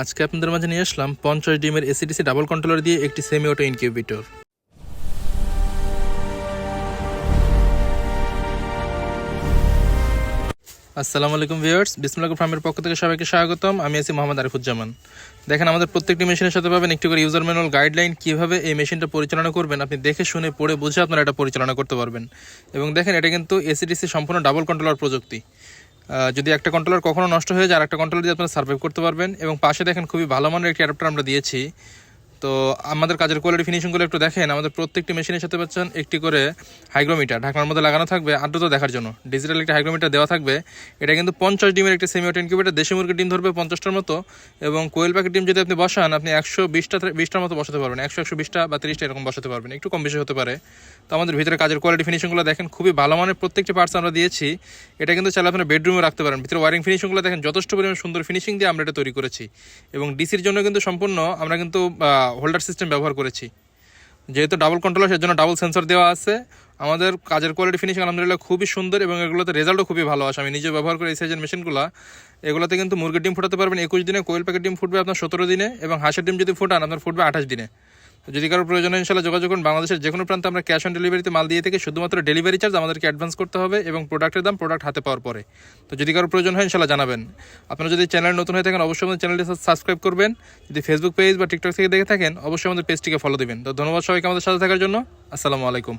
আজকে আপনাদের মাঝে নিয়ে আসলাম 50 ডিমের এসিডিসি ডাবল কন্ট্রোলার দিয়ে একটি সেমি অটো ইনকিউবেটর। আসসালামু আলাইকুম ভিউয়ার্স, বিসমিল্লাহ ফার্মের পক্ষ থেকে সবাইকে স্বাগতম। আমি আছি মোহাম্মদ আরিফুজ্জামান। দেখেন, আমাদের প্রত্যেকটি মেশিনের সাথে পাবেন একটি করে ইউজার ম্যানুয়াল গাইডলাইন, কীভাবে এই মেশিনটা পরিচালনা করবেন আপনি দেখে শুনে পড়ে বুঝে আপনারা এটা পরিচালনা করতে পারবেন। এবং দেখেন, এটা কিন্তু এসিডিসি সম্পূর্ণ ডাবল কন্ট্রোলার প্রযুক্তি। যদি একটা কন্ট্রোলার কখনো নষ্ট হয়ে যায় আর একটা কন্ট্রোলার দিয়ে আপনারা সার্ভাইভ করতে পারবেন। এবং পাশে দেখেন খুবই ভালো মানের একটি অ্যাডাপ্টার আমরা দিয়েছি। তো আমাদের কাজের কোয়ালিটি ফিনিশিংগুলো একটু দেখেন। আমাদের প্রত্যেকটি মেশিনের সাথে পাচ্ছেন একটি করে হাইগ্রোমিটার ঢাকনার মধ্যে লাগানো থাকবে আর্দ্রতা দেখার জন্য। ডিজিটাল একটি হাইগ্রোমিটার দেওয়া থাকবে। এটা কিন্তু 50 ডিমের একটি সেমি অটো ইনকিউবেটর। দেশি মুরগির ডিম ধরবে 50টার মতো, এবং কোয়েল পাখির ডিম যদি আপনি বসান আপনি 120টার মতো বসাতে পারবেন। 120টা বা 30টা এরকম বসাতে পারবেন, একটু কম বেশি হতে পারে। তো আমাদের ভিতরে কাজের কোয়ালিটি ফিনিশিংগুলো দেখেন, খুবই ভালো মানের প্রত্যেকটি পার্টস আমরা দিয়েছি। এটা কিন্তু চাইলে আপনার বেডরুমে রাখতে পারেন। ভিতরে ওয়ারিং ফিনিশিংগুলো দেখেন, যথেষ্ট পরিমাণ সুন্দর ফিনিশিং দিয়ে আমরা এটা তৈরি করেছি। এবং ডিসির জন্য কিন্তু সম্পূর্ণ আমরা কিন্তু হোল্ডার সিস্টেম ব্যবহার করেছি। যেহেতু ডাবল কন্ট্রোলার, সেজন্য ডাবল সেন্সর দেওয়া আছে। আমাদের কাজের কোয়ালিটি ফিনিশিং আলহামদুলিল্লাহ খুবই সুন্দর, এবং এগুলোতে রেজাল্টও খুবই ভালো আসে। আমি নিজে ব্যবহার করি এই সাইজের মেশিনগুলো। এগুলোতে কিন্তু মুরগির ডিম ফোটাতে পারবেন 21 দিনে, কোয়েল পাখির ডিম ফুটবে আপনার 17 দিনে, এবং হাঁসের ডিম যদি ফুটান আপনার ফুটবে 28 দিনে। যদি কারো প্রয়োজন হয় ইনশাল্লাহ যোগাযোগ করুন। বাংলাদেশের যে কোনো প্রান্তে আমরা ক্যাশ অন ডেলিভারিতে মাল দিয়ে থেকে, শুধুমাত্র ডেলিভারি চার্জ আমাদেরকে অ্যাডভান্স করতে হবে, এবং প্রোডাক্টের দাম প্রোডাক্ট হাতে পাওয়ার পরে। তো যদি কারো প্রয়োজন হয় ইনশাল্লাহ জানাবেন। আপনারা যদি চ্যানেল নতুন হয়ে থাকেন অবশ্যই আমাদের চ্যানেলটি সাবস্ক্রাইব করবেন। যদি ফেসবুক পেজ বা টিকটক থেকে দেখে থাকেন অবশ্যই আমাদের পেজটিকে ফলো দেবেন। তো ধন্যবাদ সবাইকে আমাদের সাথে থাকার জন্য। আসসালামু আলাইকুম।